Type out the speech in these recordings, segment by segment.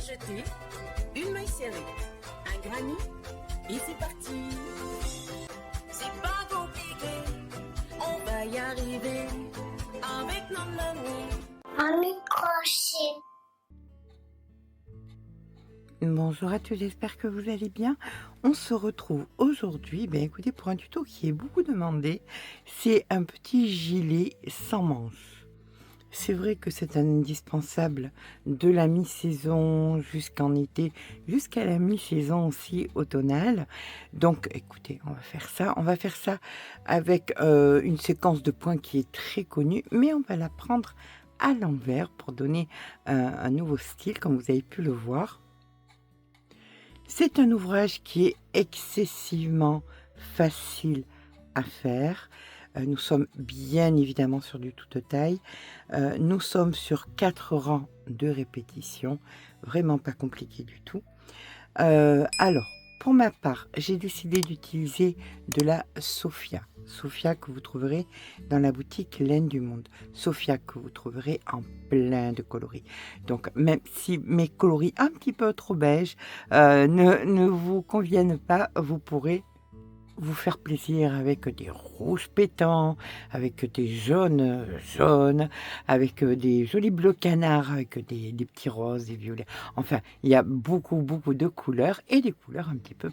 jeter, une maille serrée, un granit, et c'est parti. C'est pas compliqué, on va y arriver avec nos amis. Un microchip. Bonjour à tous, j'espère que vous allez bien. On se retrouve aujourd'hui, écoutez, pour un tuto qui est beaucoup demandé. C'est un petit gilet sans manches. C'est vrai que c'est un indispensable de la mi-saison jusqu'en été, jusqu'à la mi-saison aussi automnale. Donc écoutez, on va faire ça. On va faire ça avec une séquence de points qui est très connue, mais on va la prendre à l'envers pour donner un nouveau style, comme vous avez pu le voir. C'est un ouvrage qui est excessivement facile à faire. Nous sommes bien évidemment sur du toute taille. Nous sommes sur 4 rangs de répétition. Vraiment pas compliqué du tout. Alors, pour ma part, j'ai décidé d'utiliser de la Sophia. Sophia que vous trouverez dans la boutique Laine du Monde. Sophia que vous trouverez en plein de coloris. Donc, même si mes coloris un petit peu trop beige ne vous conviennent pas, vous pourrez vous faire plaisir avec des rouges pétants, avec des jaunes, avec des jolis bleus canards, avec des petits roses, des violets. Enfin, il y a beaucoup de couleurs et des couleurs un petit peu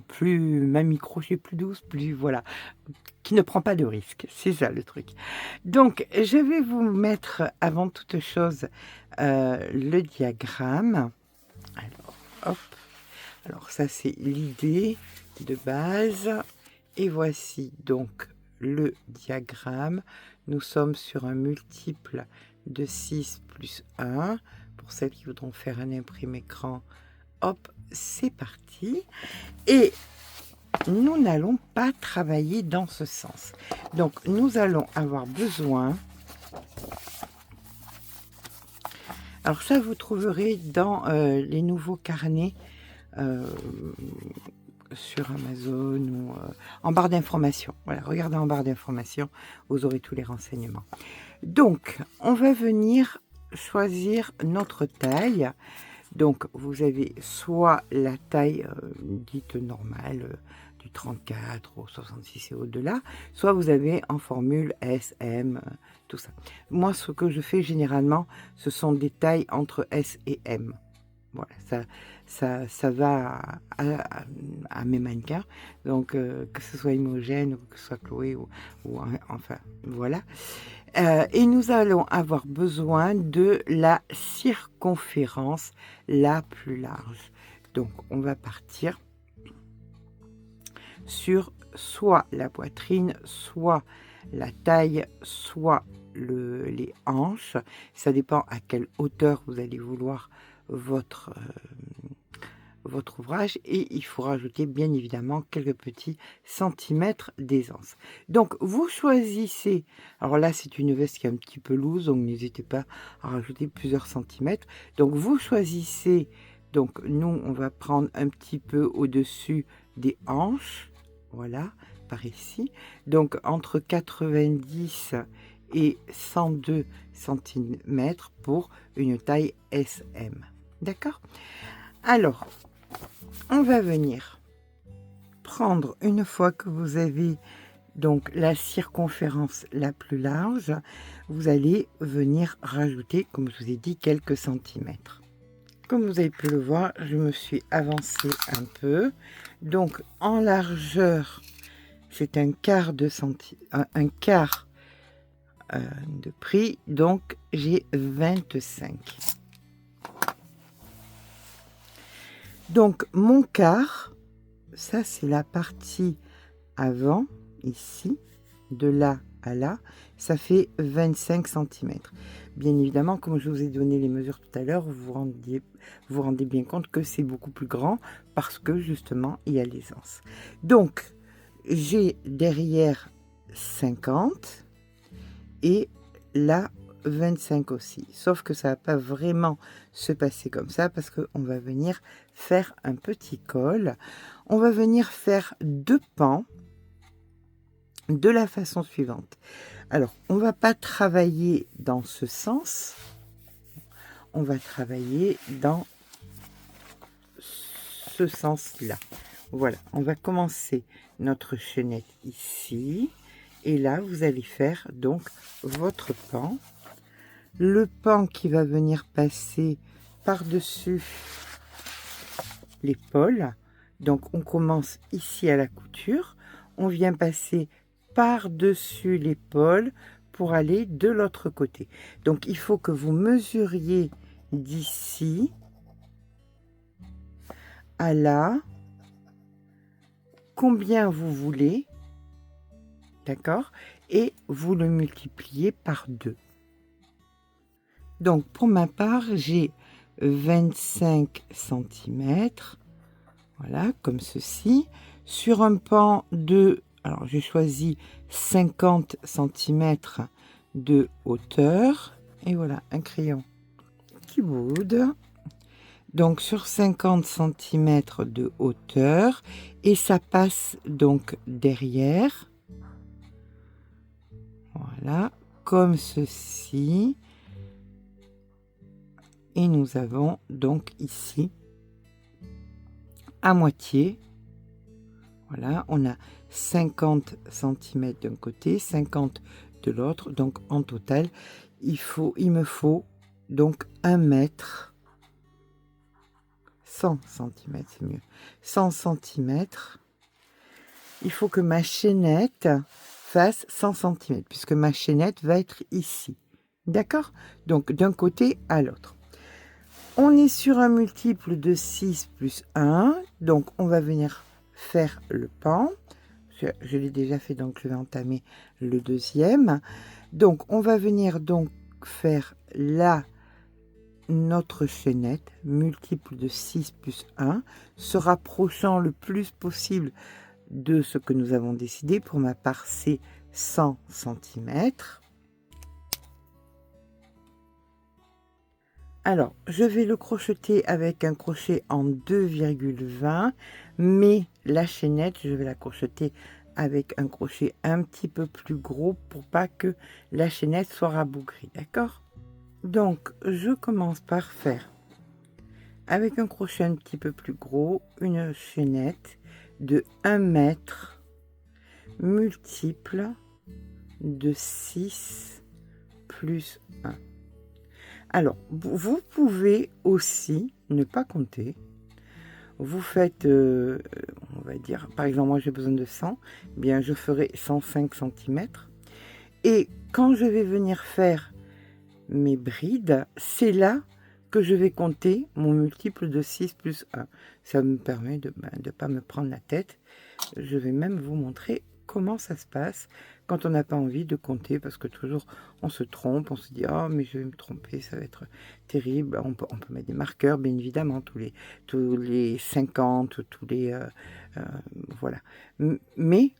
plus mamie-crochet, plus douces, plus voilà, qui ne prend pas de risque. C'est ça le truc. Donc, je vais vous mettre avant toute chose le diagramme. Alors, hop. Alors ça, c'est l'idée de base. Et voici donc le diagramme. Nous sommes sur un multiple de 6 plus 1. Pour celles qui voudront faire un imprimé écran, hop, c'est parti. Et nous n'allons pas travailler dans ce sens. Donc, nous allons avoir besoin... Alors ça, vous trouverez dans les nouveaux carnets sur Amazon ou en barre d'information. Voilà, regardez en barre d'information, vous aurez tous les renseignements. Donc, on va venir choisir notre taille. Donc, vous avez soit la taille dite normale, du 34 au 66 et au-delà, soit vous avez en formule S, M, tout ça. Moi, ce que je fais généralement, ce sont des tailles entre S et M. Voilà, ça va à mes mannequins, donc que ce soit Imogène ou que ce soit Chloé ou enfin voilà. Et nous allons avoir besoin de la circonférence la plus large. Donc on va partir sur soit la poitrine, soit la taille, soit les hanches. Ça dépend à quelle hauteur vous allez vouloir votre ouvrage, et il faut rajouter bien évidemment quelques petits centimètres d'aisance. Donc vous choisissez, alors là c'est une veste qui est un petit peu loose, donc n'hésitez pas à rajouter plusieurs centimètres. Donc vous choisissez, donc nous on va prendre un petit peu au-dessus des hanches, voilà, par ici, donc entre 90 et 102 cm pour une taille SM. D'accord? Alors, on va venir prendre, une fois que vous avez donc la circonférence la plus large, vous allez venir rajouter, comme je vous ai dit, quelques centimètres. Comme vous avez pu le voir, je me suis avancée un peu. Donc, en largeur, c'est un quart de de prix, donc j'ai 25. Donc mon quart, ça c'est la partie avant, ici, de là à là, ça fait 25 cm. Bien évidemment, comme je vous ai donné les mesures tout à l'heure, vous vous rendez bien compte que c'est beaucoup plus grand parce que justement il y a l'aisance. Donc j'ai derrière 50 et là 25 aussi, sauf que ça va pas vraiment se passer comme ça parce qu'on va venir faire un petit col. On va venir faire 2 pans de la façon suivante. Alors on va pas travailler dans ce sens, on va travailler dans ce sens-là. Voilà, on va commencer notre chaînette ici. Et là, vous allez faire donc votre pan. Le pan qui va venir passer par-dessus l'épaule. Donc, on commence ici à la couture. On vient passer par-dessus l'épaule pour aller de l'autre côté. Donc, il faut que vous mesuriez d'ici à là combien vous voulez, d'accord, et vous le multipliez par 2. Donc pour ma part, j'ai 25 cm, voilà, comme ceci, sur un pan de, alors j'ai choisi 50 cm de hauteur, et voilà, un crayon qui boude. Donc sur 50 cm de hauteur, et ça passe donc derrière, voilà, comme ceci. Et nous avons donc ici à moitié, voilà, on a 50 cm d'un côté, 50 de l'autre, donc en total il me faut donc 1 mètre, 100 cm, c'est mieux, 100 cm. Il faut que ma chaînette fasse 100 cm, puisque ma chaînette va être ici. D'accord? Donc, d'un côté à l'autre. On est sur un multiple de 6 plus 1. Donc, on va venir faire le pan. Je l'ai déjà fait, donc je vais entamer le deuxième. Donc, on va venir donc faire là notre chaînette, multiple de 6 plus 1, se rapprochant le plus possible de ce que nous avons décidé. Pour ma part, c'est 100 cm. Alors, je vais le crocheter avec un crochet en 2,20, mais la chaînette, je vais la crocheter avec un crochet un petit peu plus gros pour pas que la chaînette soit rabougrie, d'accord? Donc, je commence par faire, avec un crochet un petit peu plus gros, une chaînette de 1 mètre multiple de 6 plus 1. Alors, vous pouvez aussi ne pas compter. Vous faites, on va dire, par exemple, moi j'ai besoin de 100, eh bien je ferai 105 cm. Et quand je vais venir faire mes brides, c'est là que je vais compter mon multiple de 6 plus 1. Ça me permet de ne pas me prendre la tête. Je vais même vous montrer comment ça se passe quand on n'a pas envie de compter, parce que toujours on se trompe, on se dit oh mais je vais me tromper, ça va être terrible. On peut mettre des marqueurs, bien évidemment, tous les 50, tous les voilà. Mais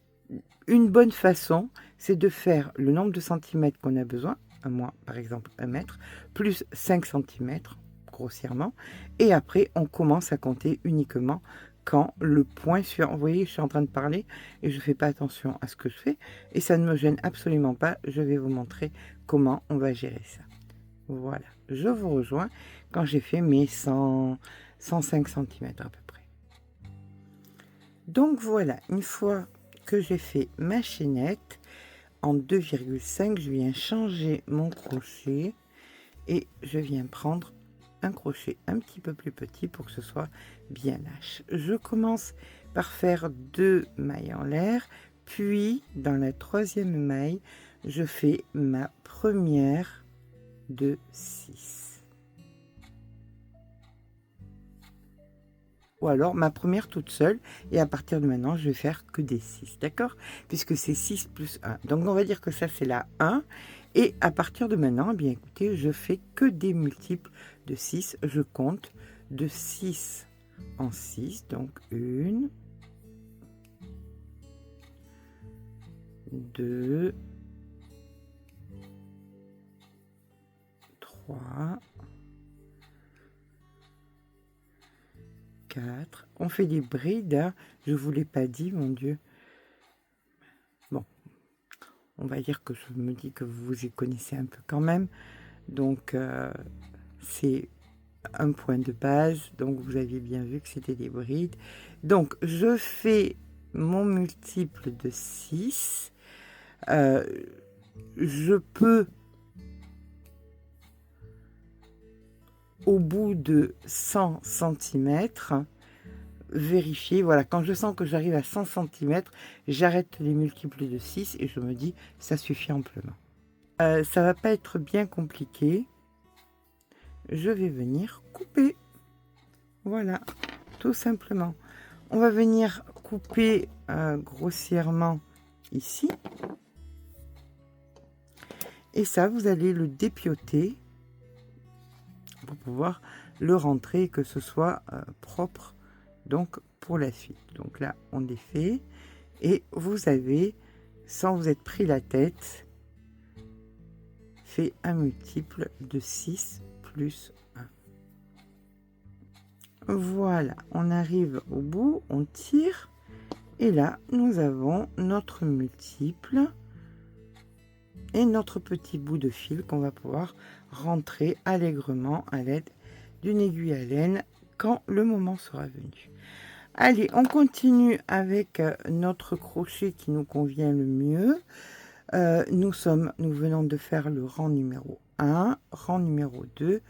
une bonne façon, c'est de faire le nombre de centimètres qu'on a besoin, moi par exemple 1 mètre, plus 5 cm grossièrement, et après on commence à compter uniquement quand le point suivant. Vous voyez, je suis en train de parler et je fais pas attention à ce que je fais, et ça ne me gêne absolument pas. Je vais vous montrer comment on va gérer ça. Voilà, je vous rejoins quand j'ai fait mes 105 cm à peu près. Donc voilà, une fois que j'ai fait ma chaînette en 2,5, je viens changer mon crochet et je viens prendre un crochet un petit peu plus petit pour que ce soit bien lâche. Je commence par faire 2 mailles en l'air, puis dans la troisième maille, je fais ma première de 6. Ou alors ma première toute seule, et à partir de maintenant, je vais faire que des 6, d'accord? Puisque c'est 6 plus 1. Donc on va dire que ça c'est la 1. Et à partir de maintenant, eh bien écoutez, je fais que des multiples de 6. Je compte de 6 en 6. Donc 1, 2, 3, 4. On fait des brides, hein. Je ne vous l'ai pas dit, mon Dieu. Bon, on va dire que je me dis que vous y connaissez un peu quand même. Donc, c'est un point de base, donc vous aviez bien vu que c'était des brides. Donc je fais mon multiple de 6. Je peux, au bout de 100 cm, vérifier. Voilà, quand je sens que j'arrive à 100 cm, j'arrête les multiples de 6 et je me dis ça suffit amplement. Ça va pas être bien compliqué. Je vais venir couper. Voilà, tout simplement. On va venir couper grossièrement ici. Et ça, vous allez le dépioter pour pouvoir le rentrer et que ce soit propre donc pour la suite. Donc là, on défait et vous avez, sans vous être pris la tête, fait un multiple de 6 plus 1. Voilà, on arrive au bout, on tire et là, nous avons notre multiple et notre petit bout de fil qu'on va pouvoir rentrer allègrement à l'aide d'une aiguille à laine quand le moment sera venu. Allez, on continue avec notre crochet qui nous convient le mieux. Nous venons de faire le rang numéro 1, rang numéro 2,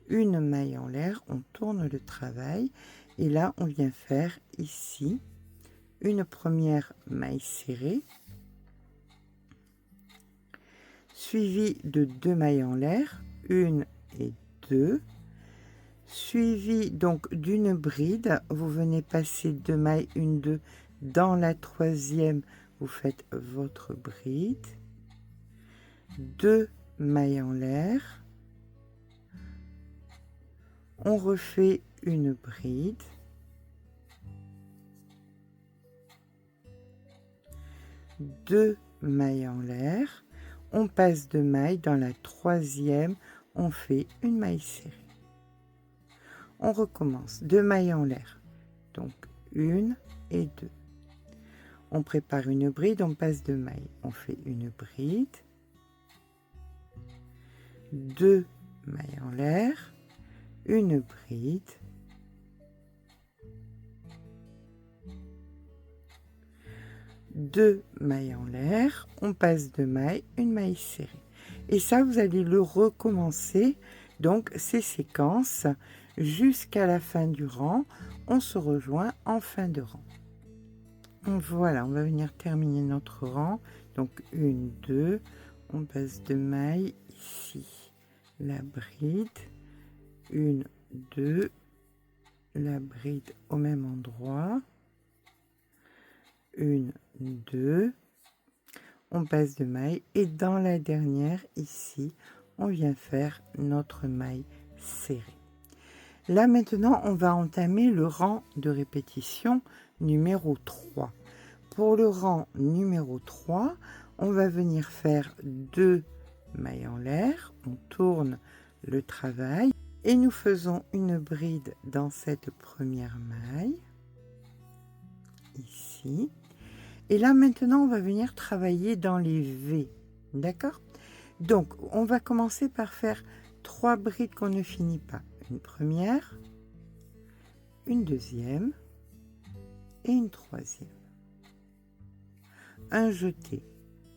une maille en l'air, on tourne le travail et là on vient faire ici une première maille serrée suivie de 2 mailles en l'air, 1 et 2, suivi donc d'une bride. Vous venez passer 2 mailles, 1, 2, dans la troisième vous faites votre bride, 2 mailles en l'air, on refait une bride, deux mailles en l'air, on passe 2 mailles, dans la troisième on fait une maille serrée, on recommence 2 mailles en l'air, donc 1 et 2, on prépare une bride, on passe 2 mailles, on fait une bride, 2 mailles en l'air, une bride, deux mailles en l'air, on passe 2 mailles, une maille serrée. Et ça, vous allez le recommencer, donc ces séquences, jusqu'à la fin du rang. On se rejoint en fin de rang. Voilà, on va venir terminer notre rang. Donc 1, 2, on passe 2 mailles ici, la bride, 1, 2, la bride au même endroit, 1, 2, on passe 2 mailles et dans la dernière ici on vient faire notre maille serrée. Là maintenant on va entamer le rang de répétition numéro 3. Pour le rang numéro 3, on va venir faire 2 mailles en l'air, on tourne le travail et nous faisons une bride dans cette première maille ici. Et là maintenant on va venir travailler dans les V, d'accord? Donc on va commencer par faire 3 brides qu'on ne finit pas, une première, une deuxième et une troisième, un jeté,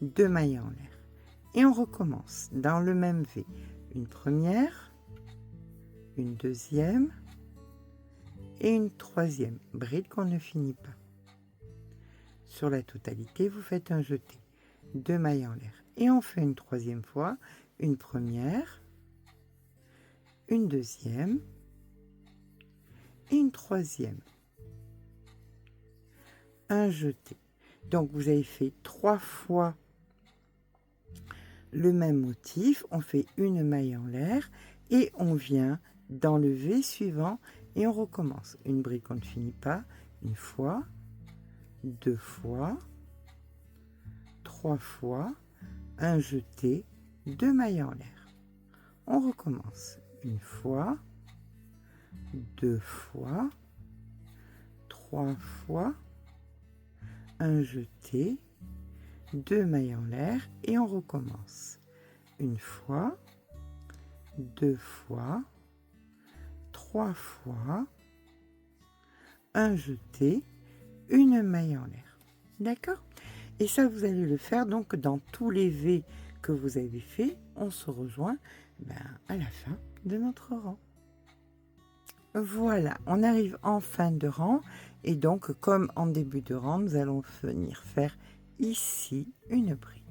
2 mailles en l'air et on recommence dans le même V, une première, une deuxième et une troisième bride qu'on ne finit pas. Sur la totalité, vous faites un jeté, 2 mailles en l'air et on fait une troisième fois, une première, une deuxième et une troisième, un jeté. Donc vous avez fait 3 fois le même motif, on fait une maille en l'air et on vient dans le V suivant et on recommence une bride qu'on ne finit pas, une fois, 2 fois, 3 fois, un jeté, 2 mailles en l'air. On recommence une fois, 2 fois, 3 fois, un jeté, 2 mailles en l'air et on recommence une fois, 2 fois, 3 fois un jeté, une maille en l'air. D'accord? Et ça, vous allez le faire donc dans tous les V que vous avez fait. On se rejoint à la fin de notre rang. Voilà, on arrive en fin de rang et donc comme en début de rang, nous allons venir faire ici une bride.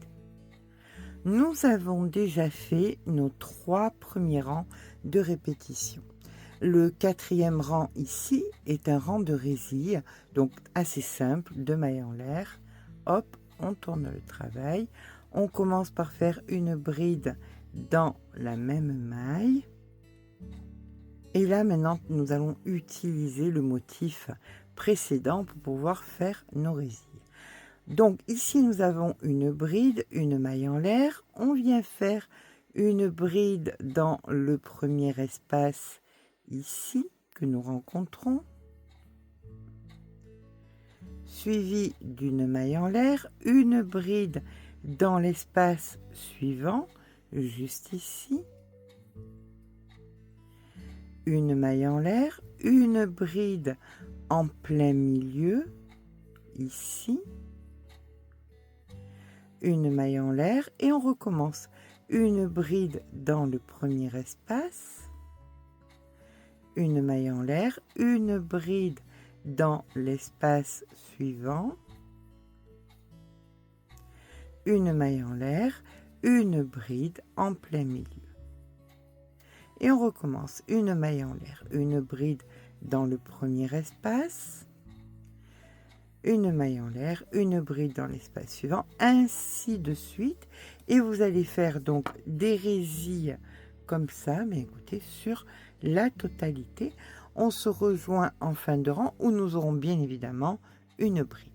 Nous avons déjà fait nos 3 premiers rangs de répétition. Le 4e rang ici est un rang de résille, donc assez simple, 2 mailles en l'air. Hop, on tourne le travail. On commence par faire une bride dans la même maille. Et là, maintenant, nous allons utiliser le motif précédent pour pouvoir faire nos résilles. Donc, ici, nous avons une bride, une maille en l'air. On vient faire une bride dans le premier espace ici, que nous rencontrons. Suivi d'une maille en l'air, une bride dans l'espace suivant, juste ici. Une maille en l'air, une bride en plein milieu, ici, une maille en l'air et on recommence. Une bride dans le premier espace, une maille en l'air, une bride dans l'espace suivant, une maille en l'air, une bride en plein milieu. Et on recommence, une maille en l'air, une bride dans le premier espace, une maille en l'air, une bride dans l'espace suivant, ainsi de suite. Et vous allez faire donc des résilles comme ça, mais écoutez, sur la totalité. On se rejoint en fin de rang où nous aurons bien évidemment une bride.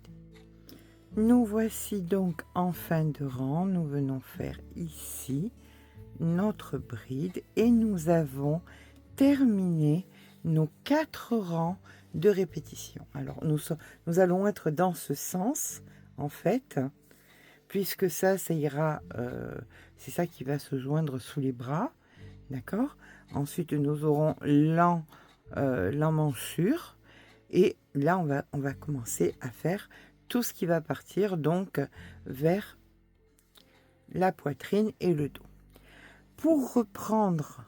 Nous voici donc en fin de rang, nous venons faire ici notre bride et nous avons terminé nos 4 rangs de répétition. Alors nous allons être dans ce sens en fait, puisque ça ira, c'est ça qui va se joindre sous les bras, d'accord. Ensuite nous aurons l'emmanchure et là on va commencer à faire tout ce qui va partir donc vers la poitrine et le dos. Pour reprendre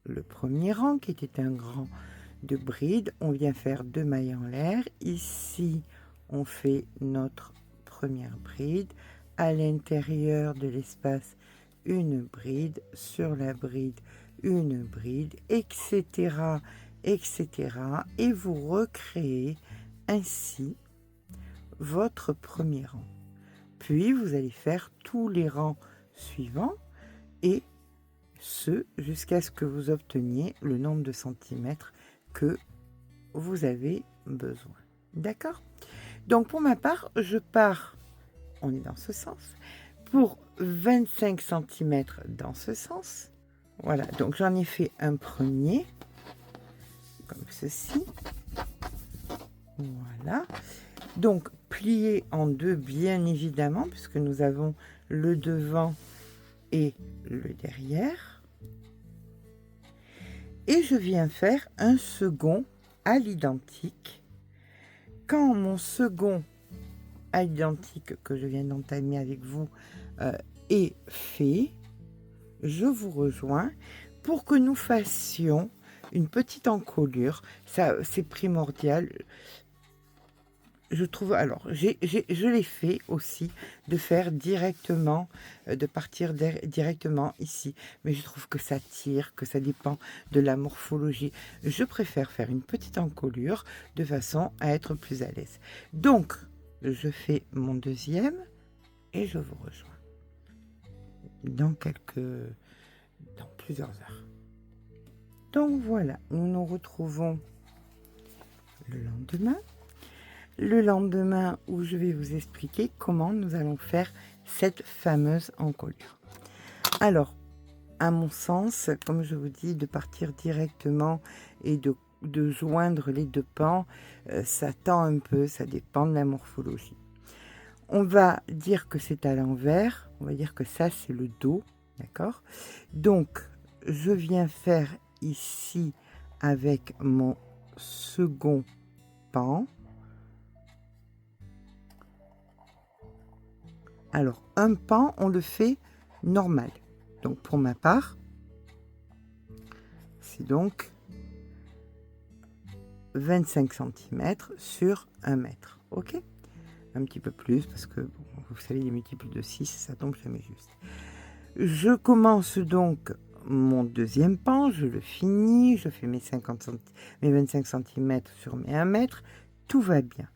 le premier rang qui était un rang de bride, on vient faire 2 mailles en l'air. Ici on fait notre première bride, à l'intérieur de l'espace une bride, sur la bride une bride, etc., etc. Et vous recréez ainsi votre premier rang. Puis vous allez faire tous les rangs suivants et ce jusqu'à ce que vous obteniez le nombre de centimètres que vous avez besoin. D'accord? Donc pour ma part, je pars, on est dans ce sens, pour 25 cm dans ce sens. Voilà, donc j'en ai fait un premier, comme ceci. Voilà. Donc plié en deux, bien évidemment, puisque nous avons le devant et le derrière. Et je viens faire un second à l'identique. Quand mon second à l'identique que je viens d'entamer avec vous est fait, je vous rejoins pour que nous fassions une petite encolure. Ça, c'est primordial. Je trouve, alors, je l'ai fait aussi, de faire directement, de partir directement ici. Mais je trouve que ça tire, que ça dépend de la morphologie. Je préfère faire une petite encolure de façon à être plus à l'aise. Donc, je fais mon deuxième et je vous rejoins dans plusieurs heures. Donc voilà, nous nous retrouvons le lendemain. Le lendemain où je vais vous expliquer comment nous allons faire cette fameuse encolure. Alors, à mon sens, comme je vous dis, de partir directement et de joindre les deux pans, ça tend un peu, ça dépend de la morphologie. On va dire que c'est à l'envers, on va dire que ça c'est le dos, d'accord? Donc, je viens faire ici avec mon second pan. Alors, un pan, on le fait normal. Donc, pour ma part, c'est donc 25 cm sur 1 mètre. OK? Un petit peu plus, parce que, bon, vous savez, les multiples de 6, ça tombe jamais juste. Je commence donc mon deuxième pan, je le finis, je fais mes 25 cm sur mes 1 mètre, tout va bien.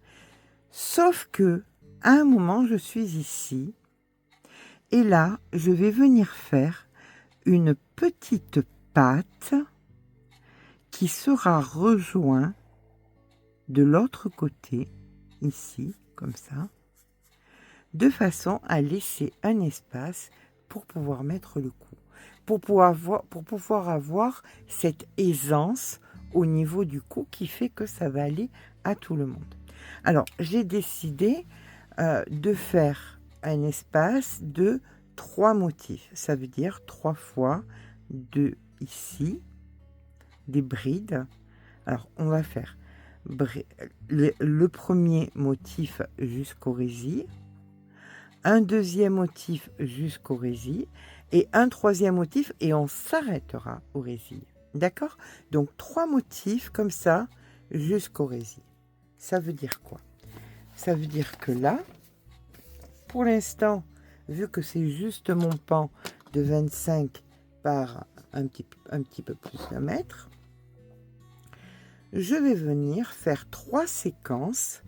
Sauf que, à un moment, je suis ici, et là, je vais venir faire une petite patte qui sera rejointe de l'autre côté, ici, comme ça, de façon à laisser un espace pour pouvoir mettre le coup, pour pouvoir avoir cette aisance au niveau du cou qui fait que ça va aller à tout le monde. Alors, j'ai décidé de faire un espace de 3 motifs. Ça veut dire 3 fois de ici, des brides. Alors, on va faire le premier motif jusqu'au résil, un deuxième motif jusqu'au résil et un troisième motif et on s'arrêtera au résil. D'accord? Donc 3 motifs comme ça jusqu'au résil. Ça veut dire quoi? Ça veut dire que là, pour l'instant, vu que c'est juste mon pan de 25 par un petit peu plus d'un mètre, je vais venir faire 3 séquences,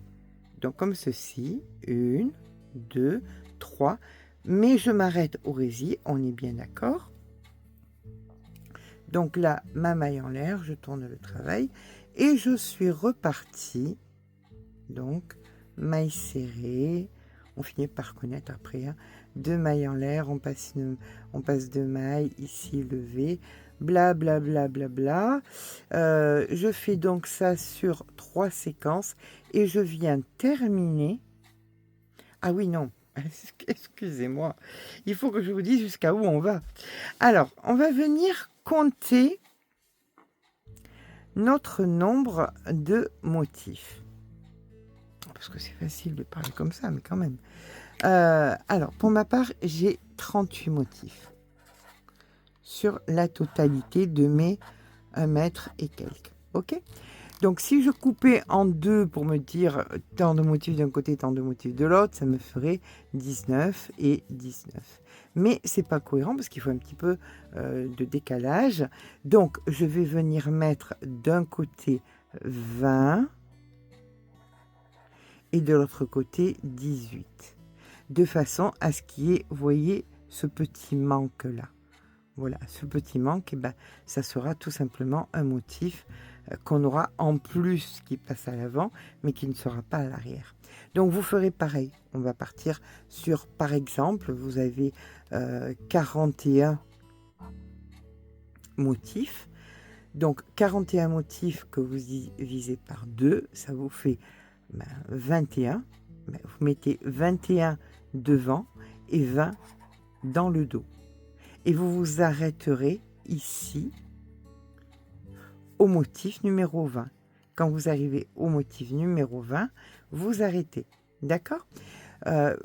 donc comme ceci, 1, 2, 3, mais je m'arrête au résil, on est bien d'accord. Donc là, ma maille en l'air, je tourne le travail et je suis repartie. Donc, maille serrée, on finit par connaître après, hein, 2 mailles en l'air, on passe 2 mailles, ici levée, bla bla bla bla bla. Je fais donc ça sur 3 séquences et je viens terminer. Ah oui, non, excusez-moi, il faut que je vous dise jusqu'à où on va. Alors, on va venir compter notre nombre de motifs. Parce que c'est facile de parler comme ça, mais quand même. Alors, pour ma part, j'ai 38 motifs sur la totalité de mes 1 mètre et quelques. OK? Donc, si je coupais en deux pour me dire tant de motifs d'un côté, tant de motifs de l'autre, ça me ferait 19 et 19. Mais c'est pas cohérent parce qu'il faut un petit peu de décalage. Donc, je vais venir mettre d'un côté 20 et de l'autre côté 18. De façon à ce qu'il y ait, vous voyez, ce petit manque là. Voilà, ce petit manque, eh ben, ça sera tout simplement un motif qu'on aura en plus qui passe à l'avant, mais qui ne sera pas à l'arrière. Donc vous ferez pareil. On va partir sur, par exemple, vous avez 41 motifs. Donc 41 motifs que vous divisez par 2, ça vous fait 21. Vous mettez 21 devant et 20 dans le dos. Et vous vous arrêterez ici au motif numéro 20. Quand vous arrivez au motif numéro 20, vous arrêtez. D'accord?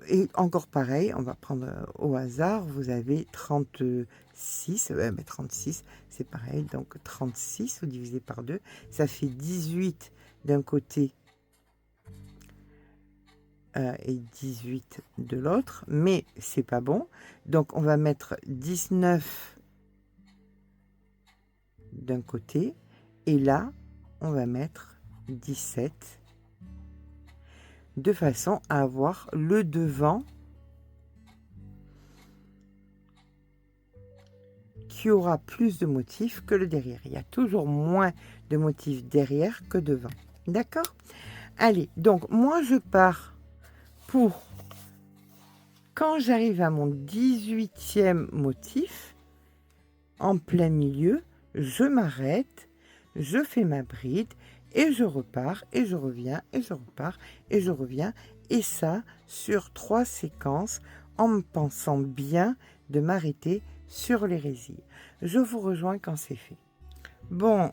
Et encore pareil, on va prendre au hasard, vous avez 36, mais 36, c'est pareil, donc 36, vous divisez par 2, ça fait 18 d'un côté et 18 de l'autre, mais c'est pas bon. Donc on va mettre 19 d'un côté et là on va mettre 17 de façon à avoir le devant qui aura plus de motifs que le derrière. Il y a toujours moins de motifs derrière que devant. D'accord? Allez, donc moi je pars pour, quand j'arrive à mon 18e motif, en plein milieu, je m'arrête, je fais ma bride et je repars et je reviens et je repars et je reviens, et ça sur 3 séquences en me pensant bien de m'arrêter sur les résils. Je vous rejoins quand c'est fait. Bon,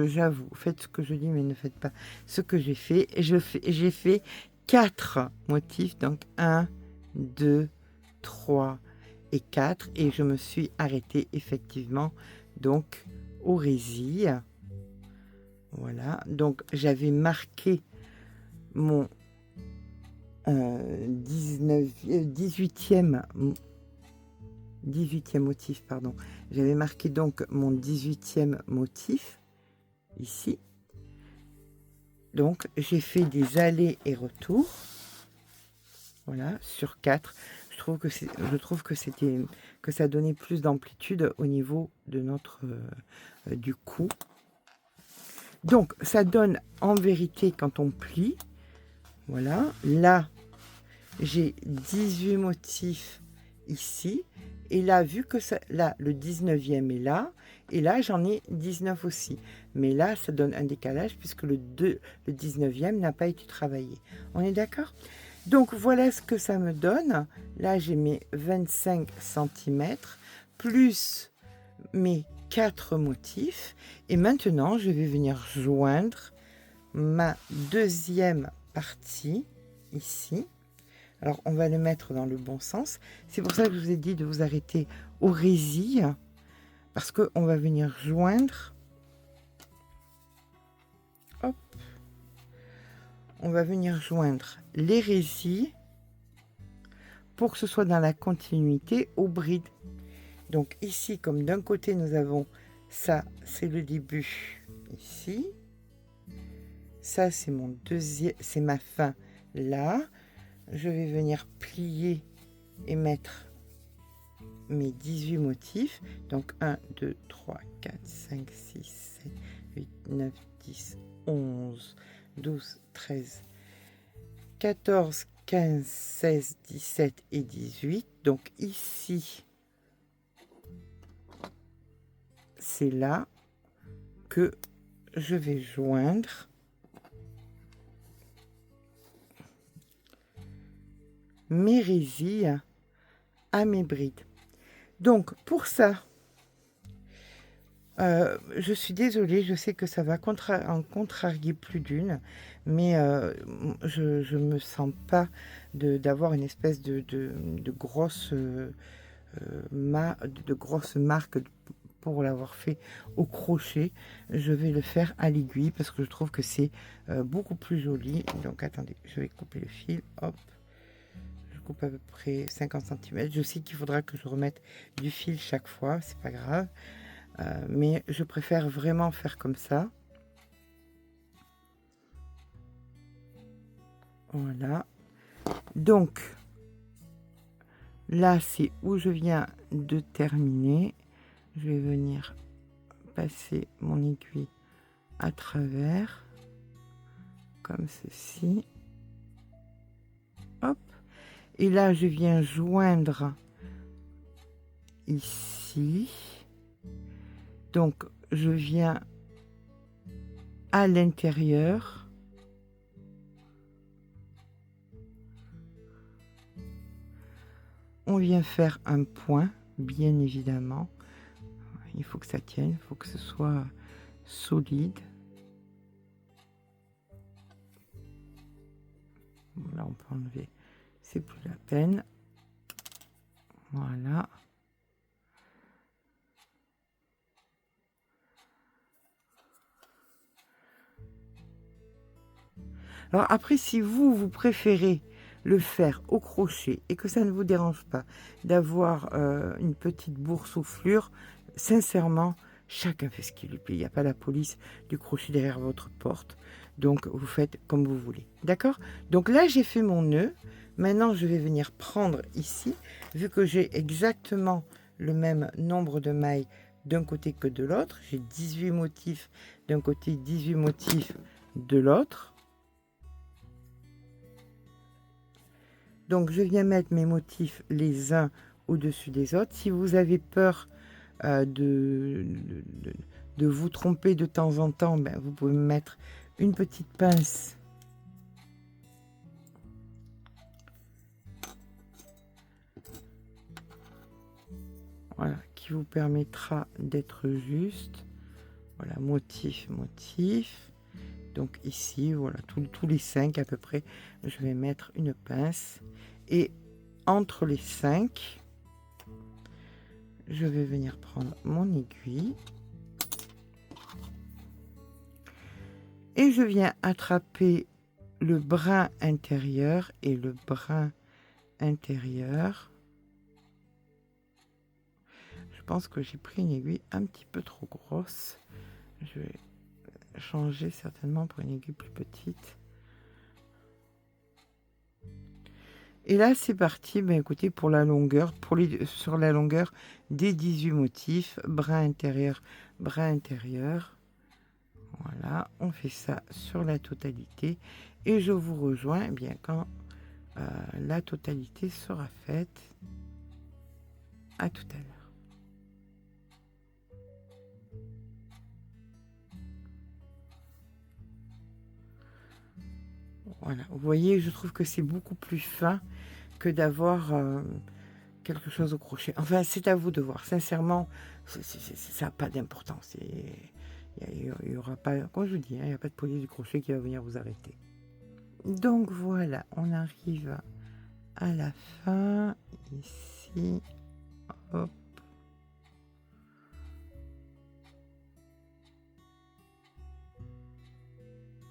j'avoue, faites ce que je dis, mais ne faites pas ce que j'ai fait. J'ai fait 4 motifs, donc 1, 2, 3 et 4. Et je me suis arrêtée effectivement donc au résil. Voilà, donc j'avais marqué mon 18e motif, pardon. J'avais marqué donc mon 18e motif, ici. Donc, j'ai fait des allers et retours. Voilà, sur 4. Je trouve que ça donnait plus d'amplitude au niveau de notre du cou. Donc, ça donne en vérité quand on plie. Voilà, là, j'ai 18 motifs ici. Et là, vu que ça, là, le 19e est là, et là, j'en ai 19 aussi. Mais là, ça donne un décalage puisque le 19e n'a pas été travaillé. On est d'accord? Donc, voilà ce que ça me donne. Là, j'ai mes 25 cm plus mes 4 motifs. Et maintenant, je vais venir joindre ma deuxième partie ici. Alors, on va le mettre dans le bon sens. C'est pour ça que je vous ai dit de vous arrêter au résil. Parce qu'on va venir joindre. Hop. On va venir joindre les résis pour que ce soit dans la continuité aux brides. Donc ici, comme d'un côté, nous avons ça, c'est le début ici. Ça, c'est mon deuxième, c'est ma fin là. Je vais venir plier et mettre mes 18 motifs. Donc 1, 2, 3, 4, 5, 6, 7, 8, 9, 10, 11, 12, 13, 14, 15, 16, 17 et 18. Donc ici, c'est là que je vais joindre mes résilles à mes brides. Donc pour ça, je suis désolée, je sais que ça va en contrarier plus d'une, mais je ne me sens pas d'avoir une espèce de grosse marque pour l'avoir fait au crochet. Je vais le faire à l'aiguille parce que je trouve que c'est beaucoup plus joli. Donc attendez, je vais couper le fil, hop. À peu près 50 cm. Je sais qu'il faudra que je remette du fil chaque fois, c'est pas grave. Mais je préfère vraiment faire comme ça. Voilà. Donc, là, c'est où je viens de terminer. Je vais venir passer mon aiguille à travers, comme ceci. Hop. Et là, je viens joindre ici. Donc, je viens à l'intérieur. On vient faire un point, bien évidemment. Il faut que ça tienne, il faut que ce soit solide. Là, on peut enlever. C'est plus la peine. Voilà. Alors après, si vous préférez le faire au crochet et que ça ne vous dérange pas d'avoir une petite boursouflure, sincèrement, chacun fait ce qui lui plaît. Il n'y a pas la police du crochet derrière votre porte. Donc, vous faites comme vous voulez. D'accord? Donc là, j'ai fait mon nœud. Maintenant, je vais venir prendre ici, vu que j'ai exactement le même nombre de mailles d'un côté que de l'autre. J'ai 18 motifs d'un côté, 18 motifs de l'autre. Donc, je viens mettre mes motifs les uns au-dessus des autres. Si vous avez peur de vous tromper de temps en temps, ben, vous pouvez mettre une petite pince. Voilà, qui vous permettra d'être juste. Voilà, motif, motif. Donc ici, voilà, tous les 5 à peu près, je vais mettre une pince. Et entre les 5, je vais venir prendre mon aiguille. Et je viens attraper le brin intérieur et le brin intérieur. Je pense que j'ai pris une aiguille un petit peu trop grosse. Je vais changer certainement pour une aiguille plus petite. Et là, c'est parti. Ben, écoutez, pour la longueur, sur la longueur des 18 motifs, brin intérieur, brin intérieur. Voilà, on fait ça sur la totalité. Et je vous rejoins eh bien quand la totalité sera faite. À tout à l'heure. Voilà, vous voyez, je trouve que c'est beaucoup plus fin que d'avoir quelque chose au crochet. Enfin, c'est à vous de voir. Sincèrement, ça n'a pas d'importance. Il n'y aura pas, comme je vous dis, il n'y a pas de police du crochet qui va venir vous arrêter. Donc voilà, on arrive à la fin. Ici, hop.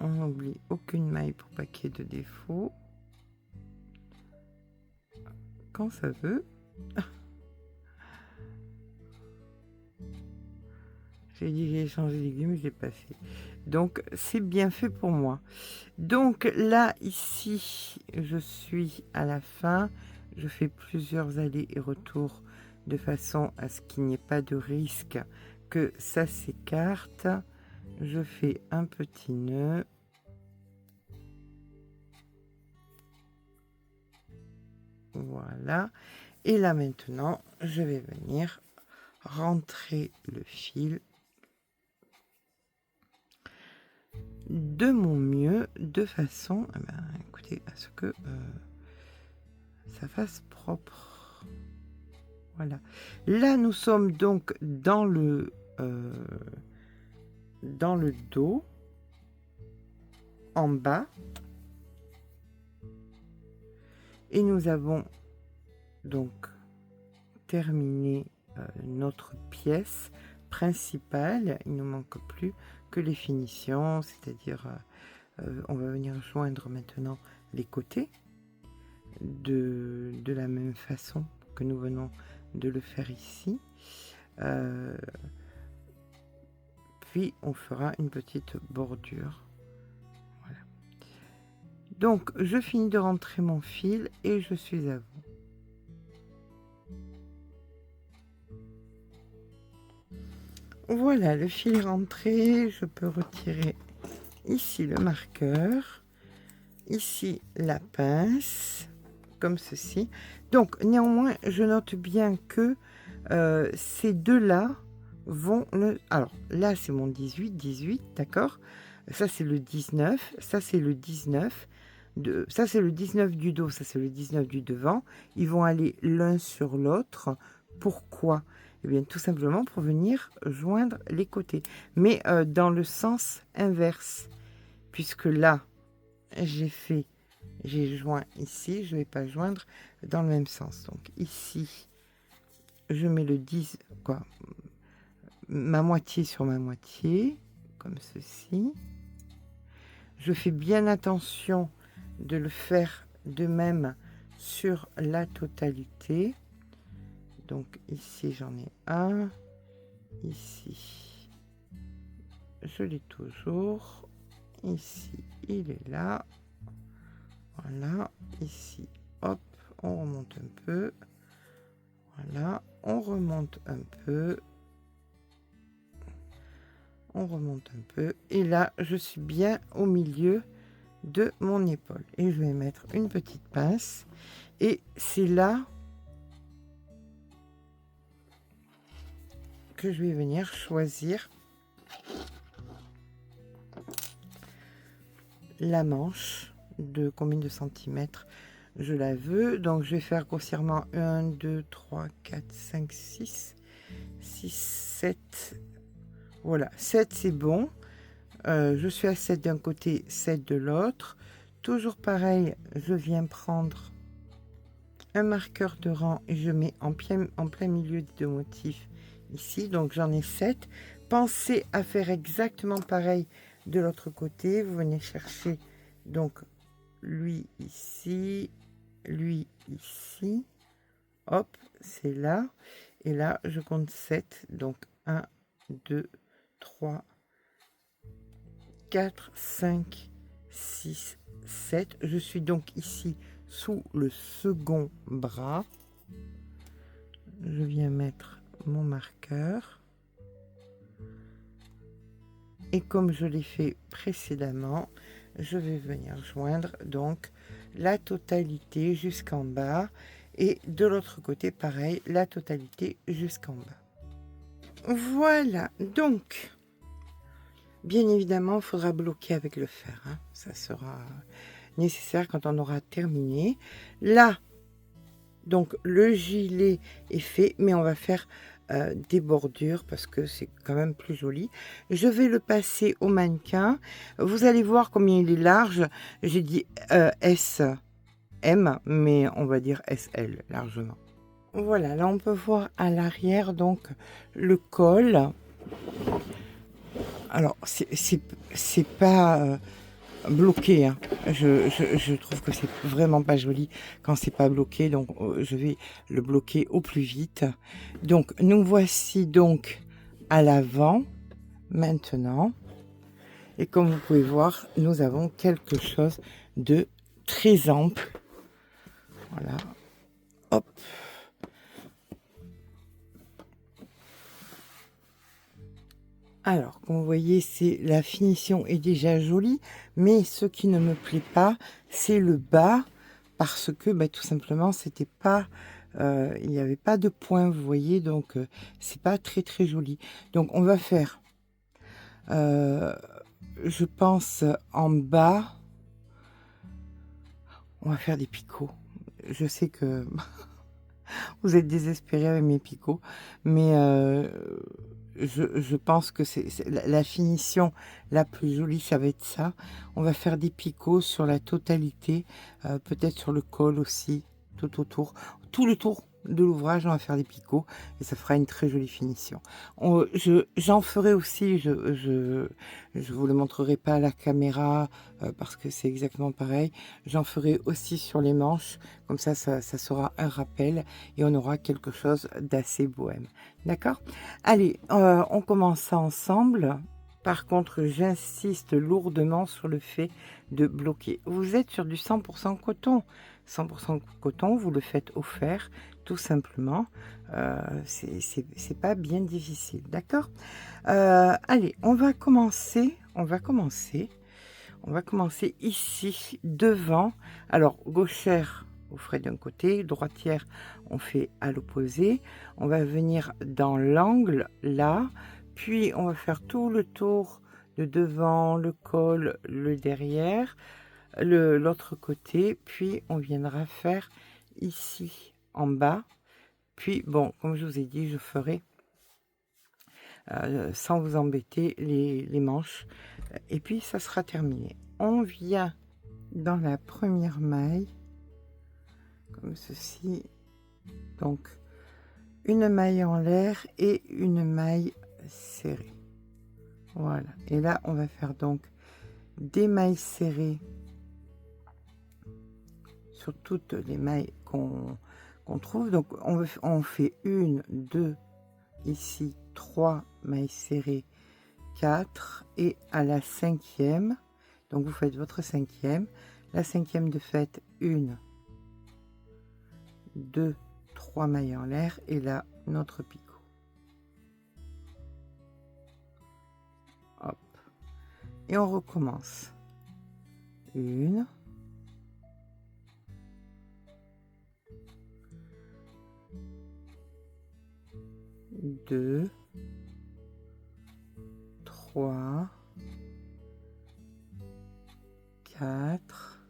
On n'oublie aucune maille pour pas qu'il y ait de défaut. Quand ça veut. J'ai dit j'ai changé d'aiguille, mais je l'ai pas fait. Donc c'est bien fait pour moi. Donc là, ici, je suis à la fin. Je fais plusieurs allers et retours de façon à ce qu'il n'y ait pas de risque que ça s'écarte. Je fais un petit nœud. Voilà. Et là maintenant, je vais venir rentrer le fil de mon mieux, de façon écoutez, à ce que ça fasse propre. Voilà. Là, nous sommes donc dans le dos, en bas. Et nous avons donc terminé notre pièce principale. Il ne nous manque plus que les finitions, c'est-à-dire on va venir joindre maintenant les côtés de la même façon que nous venons de le faire ici. Puis on fera une petite bordure. Voilà. Donc je finis de rentrer mon fil et je suis à vous. Voilà, le fil est rentré. Je peux retirer ici le marqueur, ici la pince, comme ceci. Donc néanmoins, je note bien que ces deux-là vont... Alors là, c'est mon 18, d'accord. Ça, c'est le 19. Ça, c'est le 19. Ça, c'est le 19 du dos. Ça, c'est le 19 du devant. Ils vont aller l'un sur l'autre. Pourquoi ? Eh bien, tout simplement pour venir joindre les côtés. Mais dans le sens inverse. Puisque là, j'ai joint ici. Je ne vais pas joindre dans le même sens. Donc ici, je mets le 10, quoi, ma moitié sur ma moitié, comme ceci. Je fais bien attention de le faire de même sur la totalité. Donc ici j'en ai un, ici je l'ai toujours, ici il est là, voilà, ici hop, on remonte un peu, voilà, on remonte un peu, on remonte un peu, et là je suis bien au milieu de mon épaule, et je vais mettre une petite pince, et c'est là que je vais venir choisir la manche de combien de centimètres je la veux. Donc je vais faire grossièrement 1, 2, 3, 4, 5, 6, 7, Voilà, 7 c'est bon. Je suis à 7 d'un côté, 7 de l'autre. Toujours pareil, je viens prendre un marqueur de rang et je mets en plein milieu des deux motifs ici. Donc j'en ai 7. Pensez à faire exactement pareil de l'autre côté. Vous venez chercher donc lui ici, lui ici. Hop, c'est là. Et là, je compte 7. Donc 1, 2, 3, 4, 5, 6, 7. Je suis donc ici sous le second bras. Je viens mettre mon marqueur. Et comme je l'ai fait précédemment, je vais venir joindre donc la totalité jusqu'en bas. Et de l'autre côté, pareil, la totalité jusqu'en bas. Voilà, donc, bien évidemment, il faudra bloquer avec le fer. Hein. Ça sera nécessaire quand on aura terminé. Là, donc, le gilet est fait, mais on va faire des bordures parce que c'est quand même plus joli. Je vais le passer au mannequin. Vous allez voir combien il est large. J'ai dit SM, mais on va dire SL largement. Voilà, là on peut voir à l'arrière donc le col. Alors c'est pas bloqué, hein. Je trouve que c'est vraiment pas joli quand c'est pas bloqué, donc je vais le bloquer au plus vite. Donc nous voici donc à l'avant maintenant, et comme vous pouvez voir, nous avons quelque chose de très ample. Voilà, hop. Alors, comme vous voyez, la finition est déjà jolie, mais ce qui ne me plaît pas, c'est le bas, parce que tout simplement, c'était pas, il n'y avait pas de point, vous voyez, donc c'est pas très très joli. Donc, on va faire, je pense, en bas, on va faire des picots. Je sais que vous êtes désespérés avec mes picots, mais je pense que c'est la finition la plus jolie, ça va être ça. On va faire des picots sur la totalité, peut-être sur le col aussi, tout autour, tout le tour de l'ouvrage, on va faire des picots et ça fera une très jolie finition. J'en ferai aussi, je vous le montrerai pas à la caméra parce que c'est exactement pareil. J'en ferai aussi sur les manches, comme ça sera un rappel et on aura quelque chose d'assez bohème. D'accord? Allez, on commence ça ensemble. Par contre, j'insiste lourdement sur le fait de bloquer. Vous êtes sur du 100% coton. 100% coton, vous le faites au fer, tout simplement. C'est pas bien difficile, d'accord? Allez, on va commencer ici, devant. Alors, gauchère, vous ferez d'un côté, droitière, on fait à l'opposé. On va venir dans l'angle, là, puis on va faire tout le tour de devant, le col, le derrière, l'autre côté, puis on viendra faire ici, en bas. Puis, bon, comme je vous ai dit, je ferai, sans vous embêter, les manches. Et puis, ça sera terminé. On vient dans la première maille, comme ceci. Donc, une maille en l'air et une maille serrée. Voilà. Et là, on va faire donc des mailles serrées sur toutes les mailles qu'on trouve. Donc, on fait 1, 2, ici, 3 mailles serrées, 4. Et à la 5e, donc vous faites votre 5e. La 5e de fait, 1, 2, 3 mailles en l'air. Et là, notre picot. Hop. Et on recommence. 1, 2, 3, 4,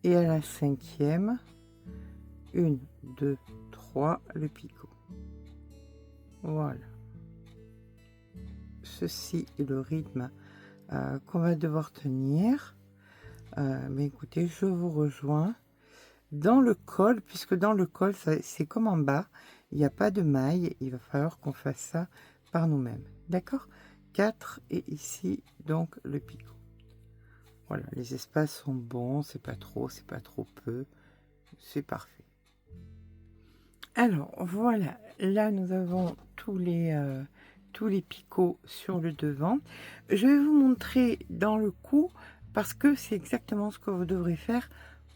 et à la 5e, 1, 2, 3, le picot. Voilà. ceci est le rythme qu'on va devoir tenir. Mais écoutez, je vous rejoins dans le col, puisque dans le col, c'est comme en bas, il n'y a pas de maille, il va falloir qu'on fasse ça par nous-mêmes. D'accord? 4 et ici, donc le picot. Voilà, les espaces sont bons, c'est pas trop peu, c'est parfait. Alors, voilà, là nous avons tous les picots sur le devant. Je vais vous montrer dans le cou, parce que c'est exactement ce que vous devrez faire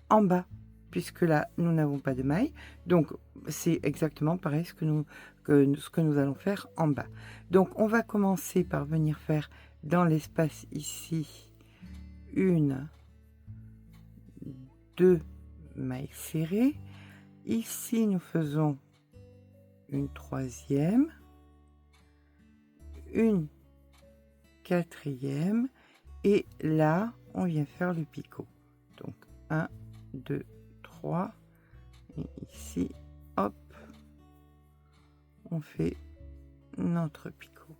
en bas, puisque là, nous n'avons pas de maille. Donc, c'est exactement pareil ce que nous allons faire en bas. Donc, on va commencer par venir faire dans l'espace ici, 1, 2 mailles serrées. Ici, nous faisons une 3e, une 4e, et là, on vient faire le picot. Donc, 1, 2, 3, et ici, hop, on fait notre picot.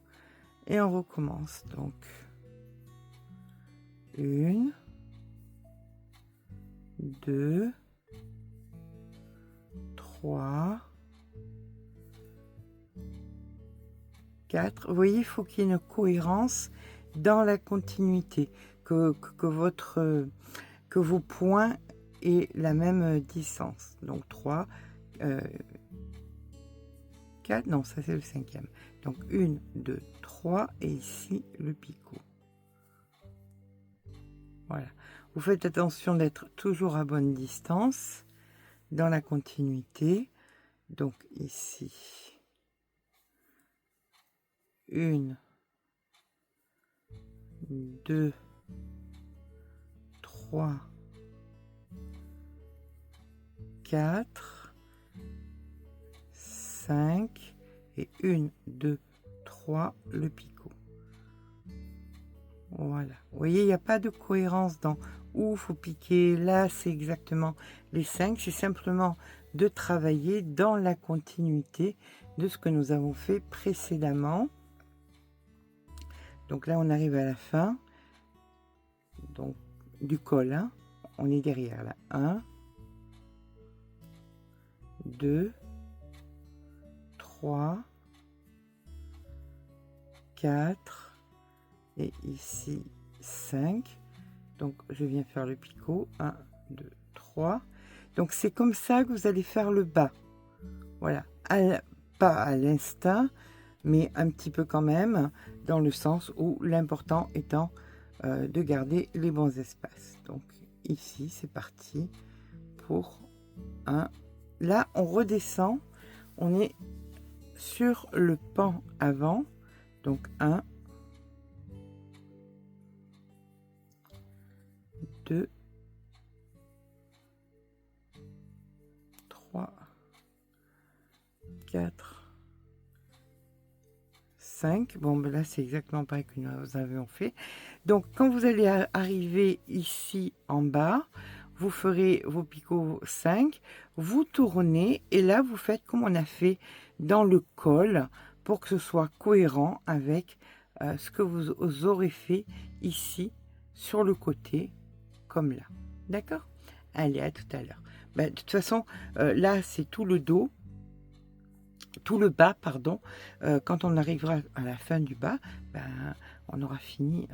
Et on recommence. Donc, 1, 2, 3, 4. Vous voyez, il faut qu'il y ait une cohérence dans la continuité, que vos points aient la même distance. Donc 3, 4, non, ça c'est le 5e. Donc 1, 2, 3, et ici le picot. Voilà. Vous faites attention d'être toujours à bonne distance dans la continuité. Donc ici, 1, 2, 3, 4, 5, et 1, 2, 3, le picot. Voilà. Vous voyez, il n'y a pas de cohérence dans où il faut piquer. Là, c'est exactement les 5. C'est simplement de travailler dans la continuité de ce que nous avons fait précédemment. Donc là, on arrive à la fin. Donc, du col, hein. On est derrière là. 1, 2, 3, 4, et ici 5. Donc je viens faire le picot, 1, 2, 3. Donc c'est comme ça que vous allez faire le bas. Voilà, pas à l'instinct, mais un petit peu quand même, dans le sens où l'important étant de garder les bons espaces. Donc ici c'est parti pour 1. Là on redescend, on est sur le pan avant, donc 1, 2, 3, 4, 5. Bon, ben là, c'est exactement pareil que nous avions fait. Donc, quand vous allez arriver ici en bas, vous ferez vos picots 5, vous tournez, et là, vous faites comme on a fait dans le col, pour que ce soit cohérent avec ce que vous aurez fait ici, sur le côté, comme là. D'accord? Allez, à tout à l'heure. Ben, de toute façon, là, c'est tout le dos, tout le bas, pardon. Quand on arrivera à la fin du bas, ben, on aura fini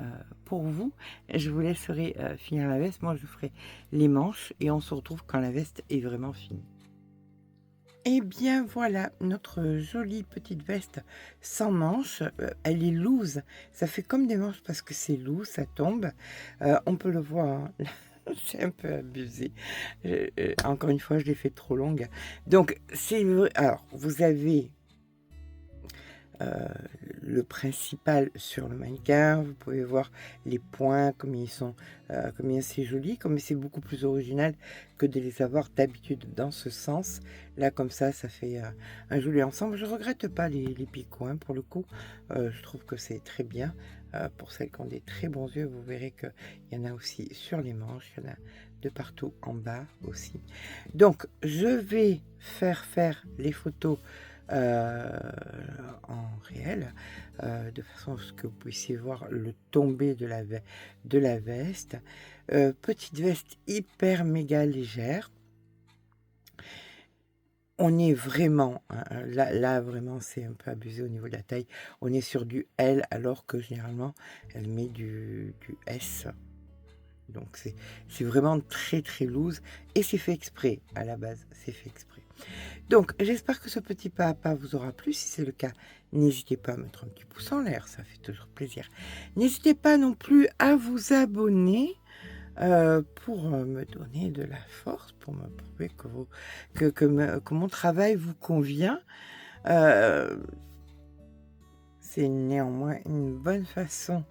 pour vous. Je vous laisserai finir la veste. Moi, je ferai les manches et on se retrouve quand la veste est vraiment finie. Et bien voilà, notre jolie petite veste sans manches. Elle est loose. Ça fait comme des manches parce que c'est loose, ça tombe. On peut le voir, hein. C'est un peu abusé. Encore une fois, je l'ai fait trop longue. Donc, c'est vrai. Alors, vous avez le principal sur le mannequin. Vous pouvez voir les points, comme ils sont, combien c'est joli, comme c'est beaucoup plus original que de les avoir d'habitude dans ce sens. Là, comme ça fait un joli ensemble. Je regrette pas les picots, hein, pour le coup. Je trouve que c'est très bien. Pour celles qui ont des très bons yeux, vous verrez qu'il y en a aussi sur les manches, il y en a de partout en bas aussi. Donc, je vais faire les photos euh, en réel, de façon à ce que vous puissiez voir le tombé de la veste. Petite veste hyper méga légère. On est vraiment, là vraiment c'est un peu abusé au niveau de la taille. On est sur du L alors que généralement elle met du S. Donc c'est vraiment très très loose et c'est fait exprès à la base, c'est fait exprès. Donc j'espère que ce petit pas à pas vous aura plu. Si c'est le cas, n'hésitez pas à mettre un petit pouce en l'air, ça fait toujours plaisir. N'hésitez pas non plus à vous abonner pour me donner de la force, pour me prouver que mon travail vous convient. C'est néanmoins une bonne façon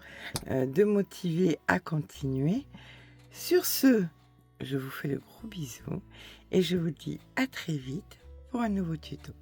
de motiver à continuer. Sur ce, je vous fais de gros bisous et je vous dis à très vite pour un nouveau tuto.